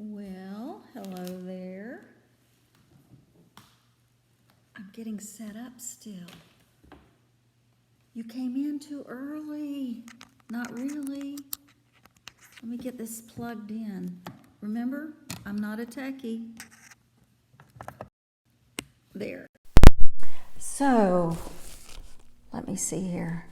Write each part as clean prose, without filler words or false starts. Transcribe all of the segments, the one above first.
Well, hello there. I'm getting set up still. You came in too early. Not really. Let me get this plugged in. Remember, I'm not a techie. There. So, let me see here.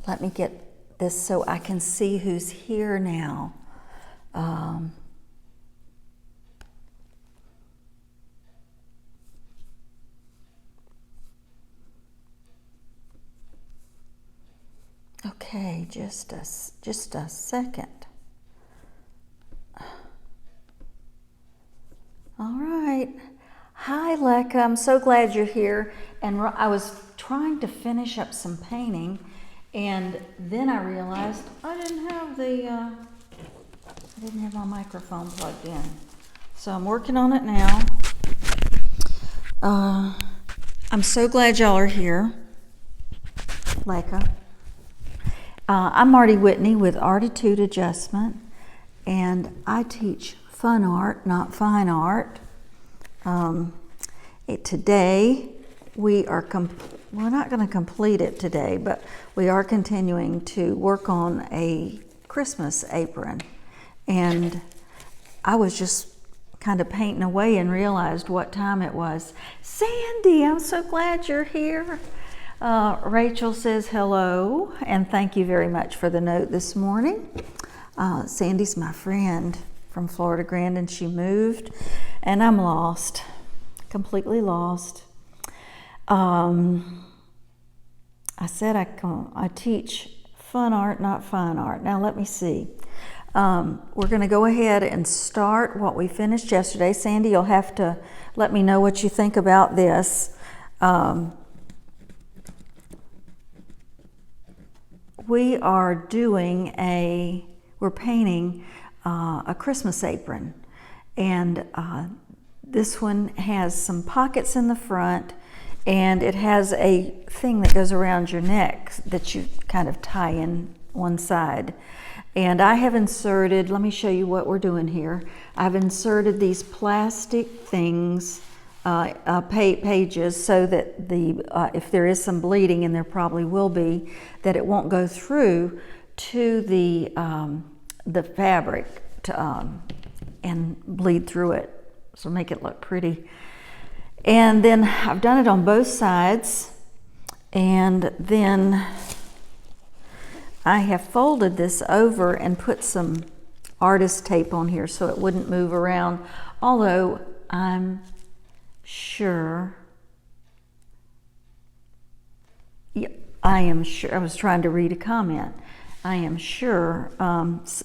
Let me get this so I can see who's here now. Okay, just a second. All right. Hi, Lekka. I'm so glad you're here. And I was trying to finish up some painting, and then I realized I didn't have my microphone plugged in. So I'm working on it now. I'm so glad y'all are here, Lekka. I'm Marty Whitney with ARTitude Adjustment, and I teach fun art, not fine art. Today, we're not going to complete it today, but we are continuing to work on a Christmas apron. And I was just kind of painting away and realized what time it was. Sandy, I'm so glad you're here. Rachel says hello, and thank you very much for the note this morning. Sandy's my friend from Florida Grand, and she moved, and I'm lost, completely lost. I said I teach fun art, not fine art. Now let me see. We're going to go ahead and start what we finished yesterday. Sandy, you'll have to let me know what you think about this. We're painting a Christmas apron, and this one has some pockets in the front, and it has a thing that goes around your neck that you kind of tie in one side. And I have inserted, let me show you what we're doing here. I've inserted these plastic things, pages, so that if there is some bleeding, and there probably will be, that it won't go through to the fabric and bleed through it, so make it look pretty. And then I've done it on both sides, and then I have folded this over and put some artist tape on here so it wouldn't move around, although I'm sure, I am sure, I was trying to read a comment. I am sure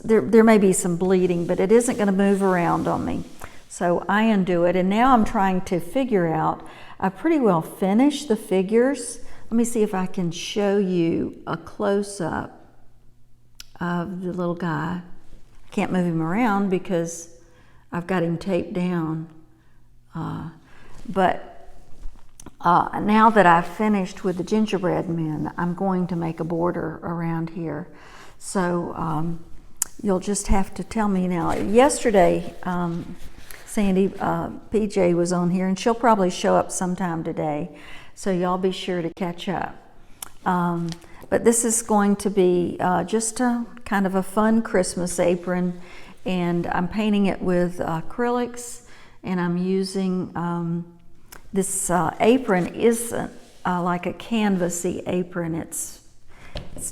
there may be some bleeding, but it isn't going to move around on me. So I undo it, and now I'm trying to figure out, I pretty well finished the figures. Let me see if I can show you a close-up of the little guy. I can't move him around because I've got him taped down. But now that I've finished with the gingerbread men, I'm going to make a border around here. So you'll just have to tell me now. Yesterday, Sandy, PJ was on here, and she'll probably show up sometime today. So y'all be sure to catch up. But this is going to be just a kind of a fun Christmas apron, and I'm painting it with acrylics, and I'm using this apron isn't like a canvasy apron. It's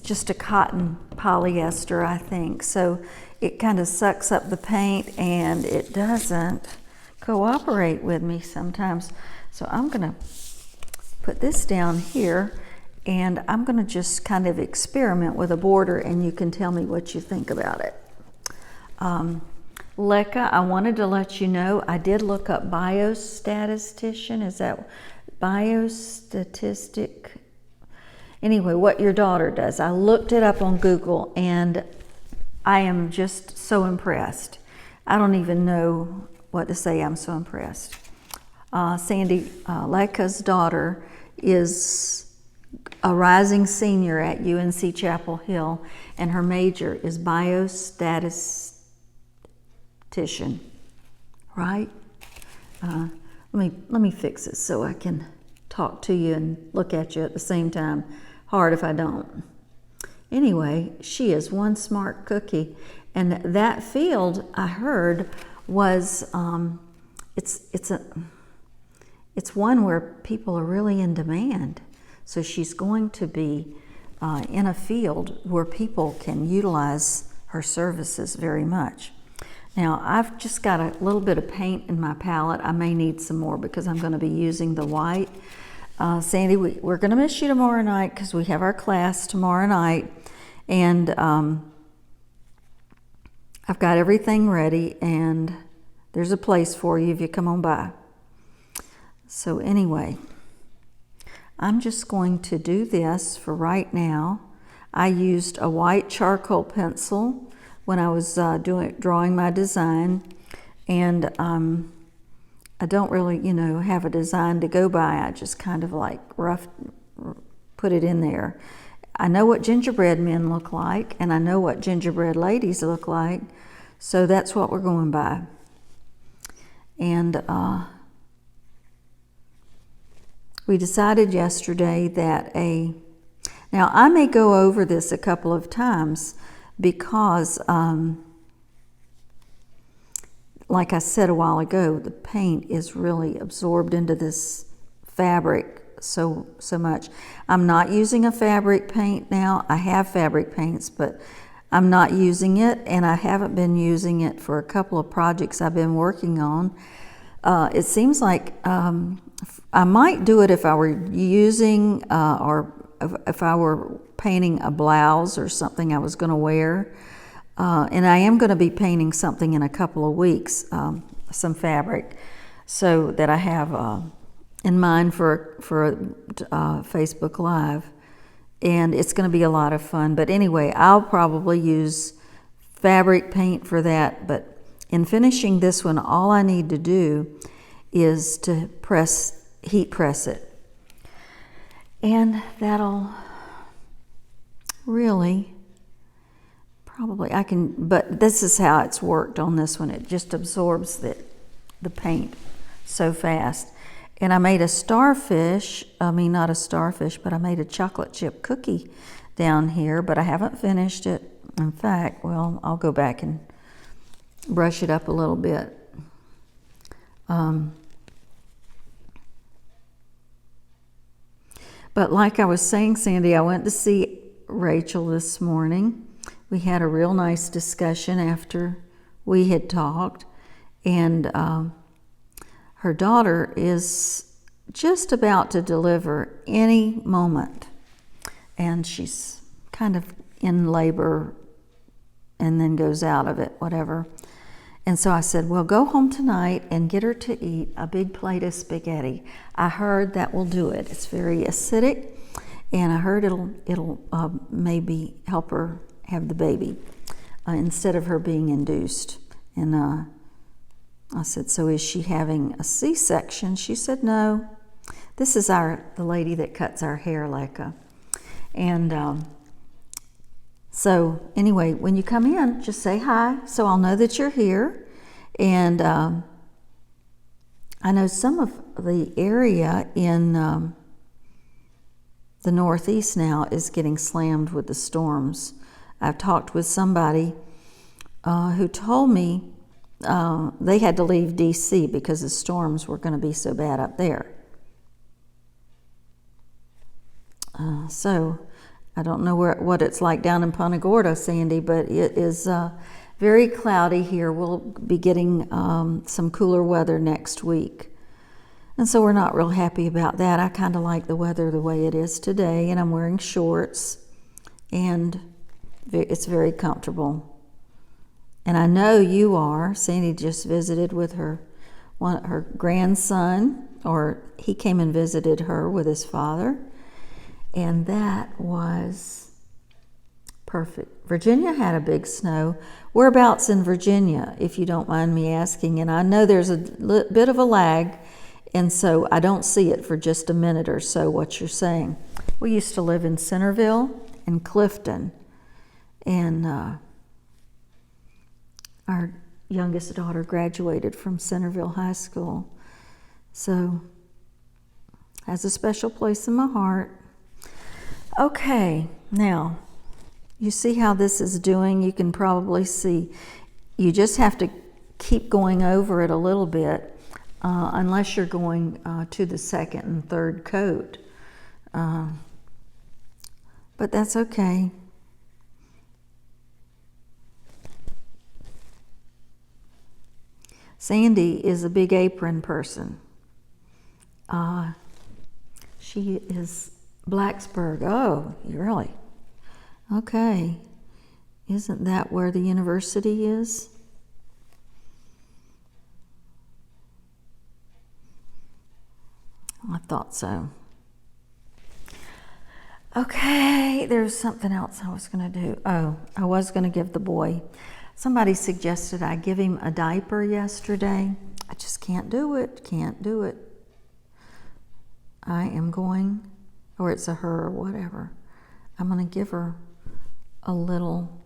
just a cotton polyester, I think. So it kind of sucks up the paint, and it doesn't cooperate with me sometimes. So I'm going to put this down here, and I'm going to just kind of experiment with a border, and you can tell me what you think about it. Lekka, I wanted to let you know I did look up biostatistician. Is that biostatistic? Anyway, what your daughter does. I looked it up on Google, and I am just so impressed. I don't even know what to say. I'm so impressed. Sandy, Lekka's daughter, is a rising senior at UNC Chapel Hill, and her major is biostatistician, right? Let me fix it so I can talk to you and look at you at the same time. Hard if I don't. Anyway, she is one smart cookie, and that field I heard was it's one where people are really in demand. So she's going to be in a field where people can utilize her services very much. Now, I've just got a little bit of paint in my palette. I may need some more because I'm going to be using the white. Sandy, we're going to miss you tomorrow night because we have our class tomorrow night. And I've got everything ready, and there's a place for you if you come on by. So anyway, I'm just going to do this for right now. I used a white charcoal pencil when I was drawing my design, and I don't really, have a design to go by. I just kind of like put it in there. I know what gingerbread men look like, and I know what gingerbread ladies look like, so that's what we're going by. And we decided yesterday that now I may go over this a couple of times because, like I said a while ago, the paint is really absorbed into this fabric so much. I'm not using a fabric paint now. I have fabric paints, but I'm not using it, and I haven't been using it for a couple of projects I've been working on. It seems like I might do it if I were using or if I were painting a blouse or something I was going to wear. And I am going to be painting something in a couple of weeks, some fabric, so that I have in mind for Facebook Live. And it's going to be a lot of fun. But anyway, I'll probably use fabric paint for that. But in finishing this one, all I need to do is to heat press it. And that'll really, probably, but this is how it's worked on this one. It just absorbs the paint so fast. And I made not a starfish, but I made a chocolate chip cookie down here, but I haven't finished it. In fact, well, I'll go back and brush it up a little bit. But like I was saying, Sandy, I went to see Rachel this morning. We had a real nice discussion after we had talked, and her daughter is just about to deliver any moment, and she's kind of in labor and then goes out of it, whatever. And so I said, well, go home tonight and get her to eat a big plate of spaghetti. I heard that will do it. It's very acidic, and I heard it'll maybe help her have the baby instead of her being induced. And I said, so is she having a C-section? She said, no. This is the lady that cuts our hair, Leica. And so anyway, when you come in, just say hi, so I'll know that you're here. And I know some of the area in the Northeast now is getting slammed with the storms. I've talked with somebody who told me they had to leave D.C. because the storms were going to be so bad up there. So I don't know what it's like down in Punta Gorda, Sandy, but it is very cloudy here. We'll be getting some cooler weather next week. And so we're not real happy about that. I kind of like the weather the way it is today, and I'm wearing shorts, and it's very comfortable. And I know you are. Sandy just visited with her grandson, or he came and visited her with his father. And that was perfect. Virginia had a big snow. Whereabouts in Virginia, if you don't mind me asking? And I know there's a bit of a lag And so I don't see it for just a minute or so, what you're saying. We used to live in Centerville and Clifton, and our youngest daughter graduated from Centerville High School. So, has a special place in my heart. Okay, now, you see how this is doing? You can probably see. You just have to keep going over it a little bit, unless you're going to the second and third coat. But that's okay. Sandy is a big apron person. She is Blacksburg. Oh, really? Okay. Isn't that where the university is? I thought so. Okay, there's something else I was going to do. Oh, I was going to give the boy. Somebody suggested I give him a diaper yesterday. I just can't do it. Can't do it. I am going, or it's a her or whatever. I'm going to give her a little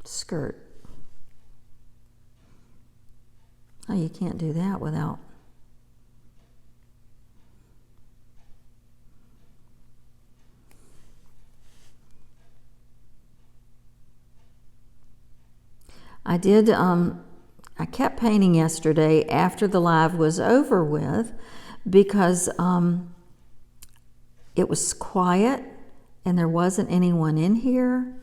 skirt. Oh, you can't do that without. I kept painting yesterday after the live was over with because it was quiet and there wasn't anyone in here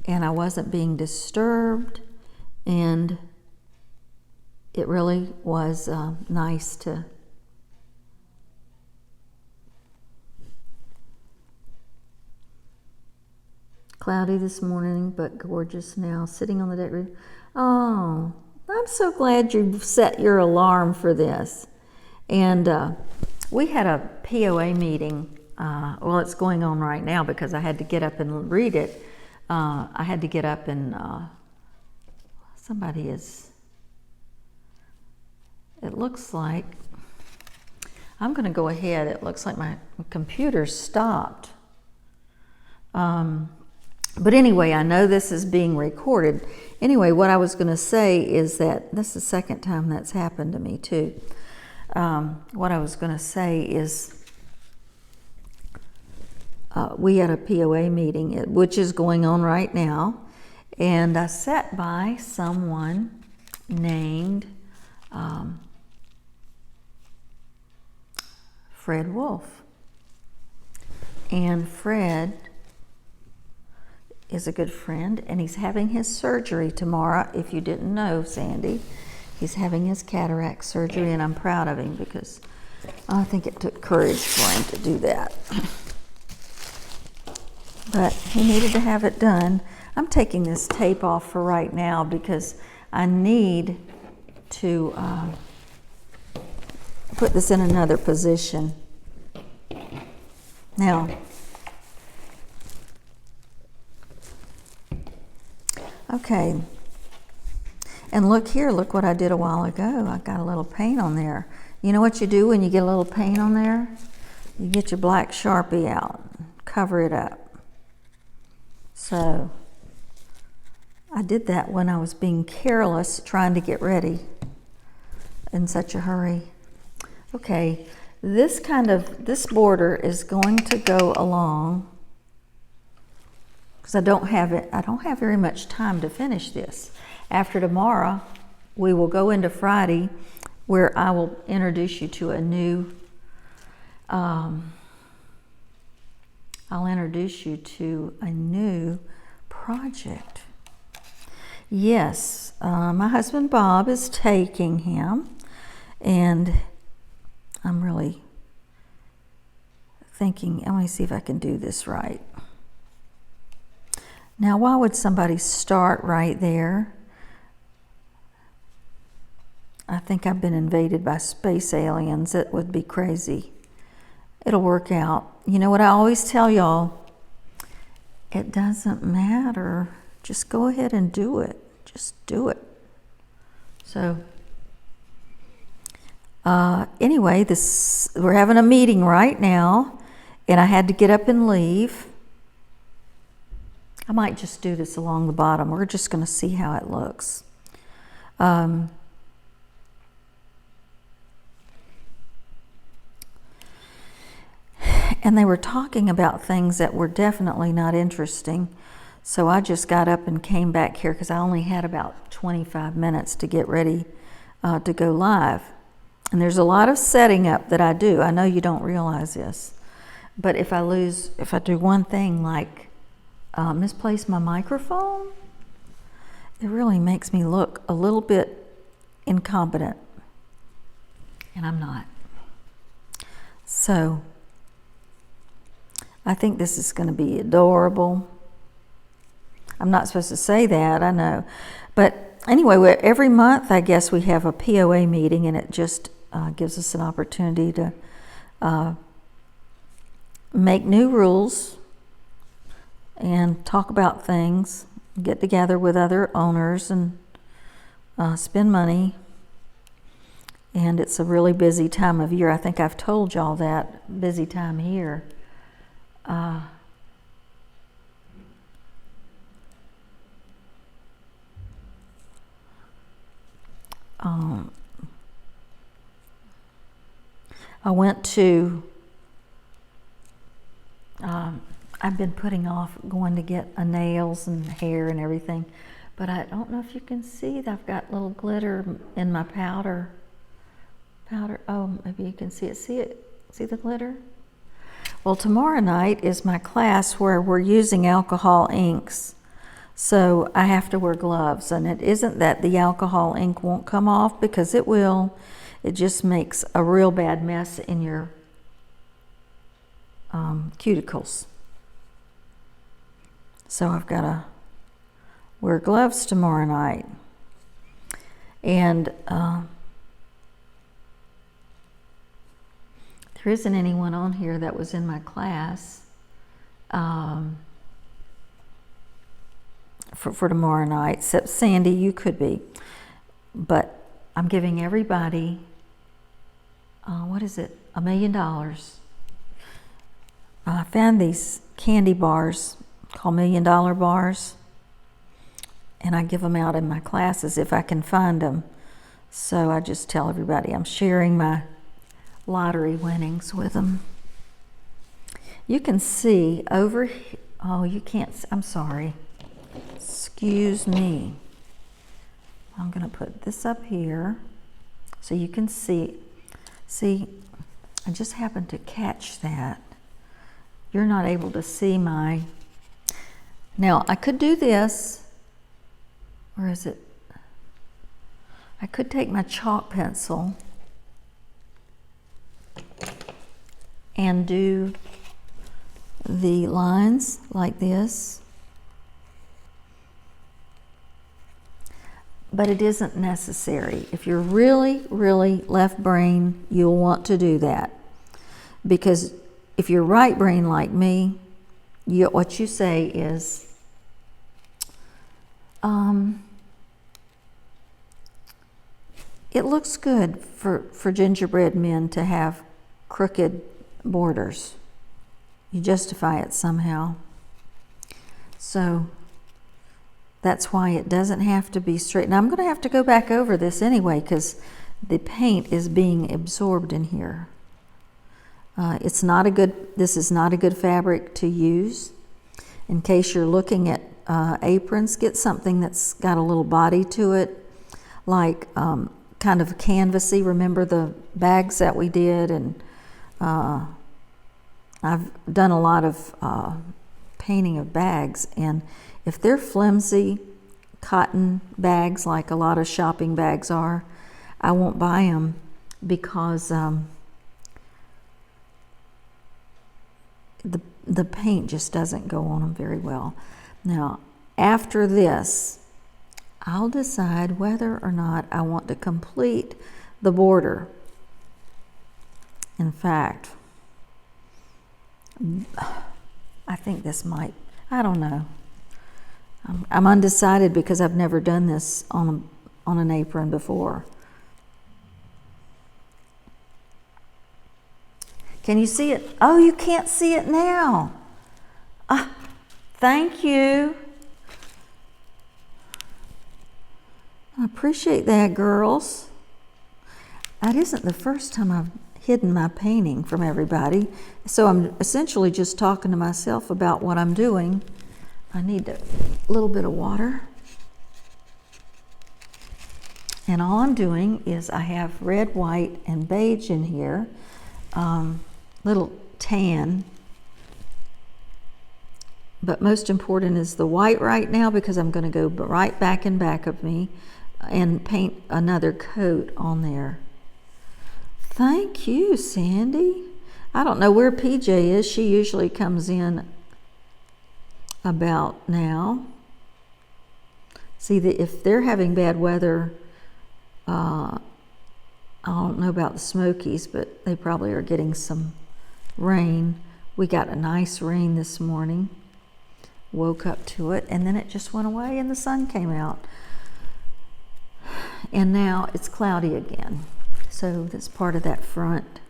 and I wasn't being disturbed, and it really was nice to cloudy this morning but gorgeous now, sitting on the deck. Oh, I'm so glad you set your alarm for this. And we had a POA meeting. Well, it's going on right now because I had to get up and read it. I had to get up and somebody is, it looks like, I'm going to go ahead. It looks like my computer stopped. But anyway, I know this is being recorded. Anyway, what I was going to say is that this is the second time that's happened to me too. What I was going to say is we had a POA meeting, which is going on right now, and I sat by someone named Fred Wolf. And Fred is a good friend, and he's having his surgery tomorrow. If you didn't know, Sandy, he's having his cataract surgery, and I'm proud of him because I think it took courage for him to do that. But he needed to have it done. I'm taking this tape off for right now because I need to put this in another position. Now, okay, and look here, look what I did a while ago. I got a little paint on there. You know what you do when you get a little paint on there? You get your black Sharpie out, cover it up. So, I did that when I was being careless, trying to get ready in such a hurry. Okay, this border is going to go along because I don't have very much time to finish this. After tomorrow, we will go into Friday, where I will introduce you to a new, I'll introduce you to a new project. Yes, my husband Bob is taking him, and I'm really thinking, let me see if I can do this right. Now, why would somebody start right there? I think I've been invaded by space aliens. It would be crazy. It'll work out. You know what I always tell y'all? It doesn't matter. Just go ahead and do it. Just do it. So Anyway, we're having a meeting right now, and I had to get up and leave. I might just do this along the bottom. We're just going to see how it looks. And they were talking about things that were definitely not interesting. So I just got up and came back here because I only had about 25 minutes to get ready to go live. And there's a lot of setting up that I do. I know you don't realize this. But if I do one thing like misplace my microphone, it really makes me look a little bit incompetent. And I'm not. So I think this is going to be adorable. I'm not supposed to say that, I know. But anyway, every month, I guess, we have a POA meeting, and it just gives us an opportunity to make new rules and talk about things, get together with other owners and spend money. And it's a really busy time of year. I think I've told y'all that, busy time here. I went to, I've been putting off going to get nails and hair and everything, but I don't know if you can see that I've got little glitter in my powder. Oh, maybe you can see it. See the glitter? Well, tomorrow night is my class where we're using alcohol inks. So I have to wear gloves, and it isn't that the alcohol ink won't come off, because it will. It just makes a real bad mess in your cuticles. So I've got to wear gloves tomorrow night. And there isn't anyone on here that was in my class for tomorrow night, except Sandy, you could be. But I'm giving everybody, what is it, $1 million. I found these candy bars called $1 Million bars, and I give them out in my classes if I can find them. So I just tell everybody I'm sharing my lottery winnings with them. You can see over here, oh, you can't, I'm sorry. Excuse me. I'm going to put this up here so you can see. See, I just happened to catch that. You're not able to see my... Now, I could do this. Where is it? I could take my chalk pencil and do the lines like this. But it isn't necessary. If you're really, really left brain, you'll want to do that. Because if you're right brain like me, what you say is, it looks good for gingerbread men to have crooked borders. You justify it somehow. So that's why it doesn't have to be straight. Now I'm going to have to go back over this anyway, because the paint is being absorbed in here. This is not a good fabric to use. In case you're looking at aprons, get something that's got a little body to it, like kind of canvasy. Remember the bags that we did? And I've done a lot of painting of bags, and if they're flimsy cotton bags like a lot of shopping bags are, I won't buy them, because the paint just doesn't go on them very well. Now, after this, I'll decide whether or not I want to complete the border. In fact, I think this might, I don't know. I'm undecided because I've never done this on an apron before. Can you see it? Oh, you can't see it now. Thank you. I appreciate that, girls. That isn't the first time I've hidden my painting from everybody. So I'm essentially just talking to myself about what I'm doing. I need a little bit of water. And all I'm doing is I have red, white, and beige in here. Little tan. But most important is the white right now, because I'm going to go right back in back of me and paint another coat on there. Thank you, Sandy. I don't know where PJ is. She usually comes in about now. See, if they're having bad weather, I don't know about the Smokies, but they probably are getting some rain. We got a nice rain this morning. Woke up to it, and then it just went away and the sun came out. And now it's cloudy again. So that's part of that front.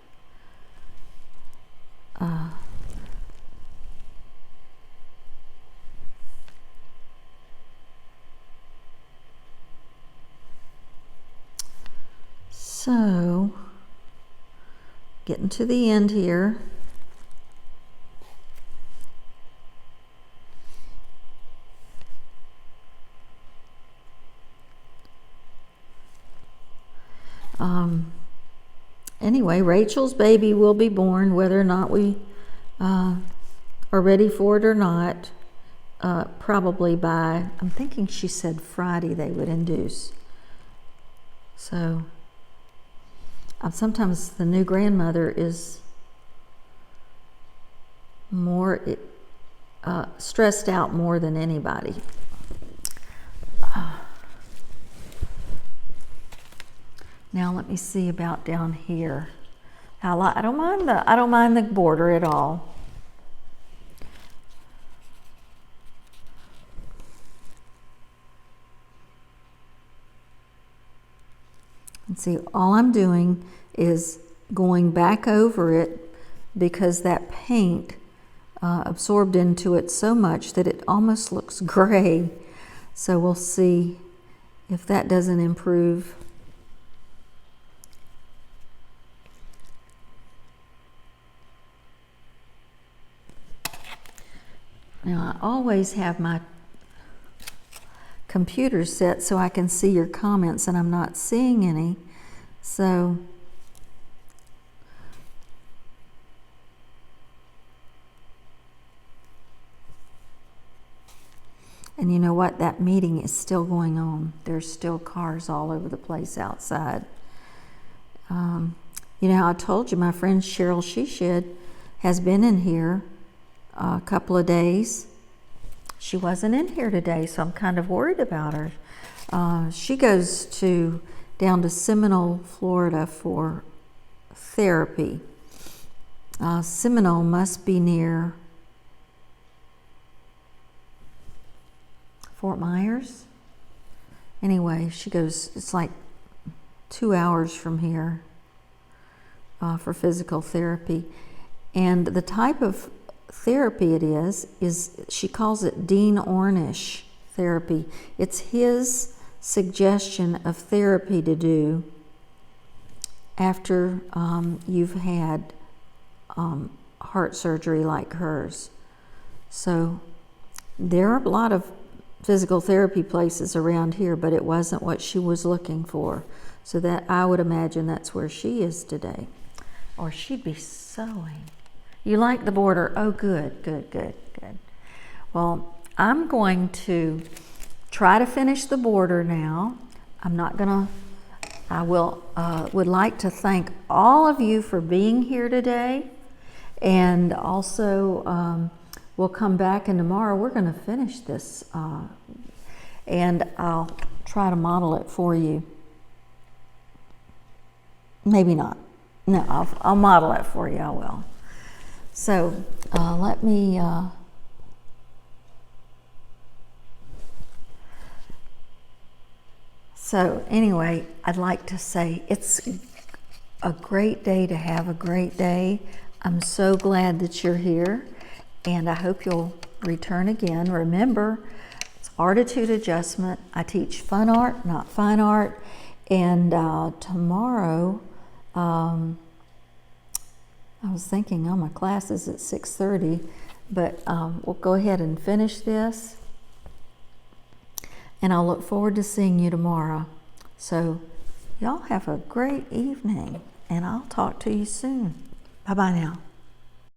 So, getting to the end here. Anyway, Rachel's baby will be born, whether or not we are ready for it or not. Probably by, I'm thinking she said Friday they would induce. So sometimes the new grandmother is more stressed out more than anybody. Now let me see about down here. I don't mind the border at all. And see, all I'm doing is going back over it because that paint absorbed into it so much that it almost looks gray. So we'll see if that doesn't improve. Now I always have my computer set so I can see your comments, and I'm not seeing any. So and you know what? That meeting is still going on. There's still cars all over the place outside. You know how I told you my friend Cheryl Sheshed has been in here a couple of days. She wasn't in here today, so I'm kind of worried about her. She goes down to Seminole, Florida for therapy. Seminole must be near Fort Myers. Anyway, she goes, it's like 2 hours from here for physical therapy. And the type of therapy it is she calls it Dean Ornish therapy. It's his suggestion of therapy to do after you've had heart surgery like hers. So there are a lot of physical therapy places around here, but it wasn't what she was looking for. So that I would imagine that's where she is today. Or she'd be sewing. You like the border? Oh, good, good, good, good. Well, I'm going to try to finish the border now. I would like to thank all of you for being here today. And also, we'll come back and tomorrow we're going to finish this. And I'll try to model it for you. Maybe not. No, I'll model it for you, I will. So let me so anyway, I'd like to say it's a great day to have a great day. I'm so glad that you're here, and I hope you'll return again. Remember, it's ARTitude adjustment. I teach fun art, not fine art. And tomorrow, I was thinking, oh, my class is at 6:30, but we'll go ahead and finish this. And I'll look forward to seeing you tomorrow. So y'all have a great evening, and I'll talk to you soon. Bye-bye now.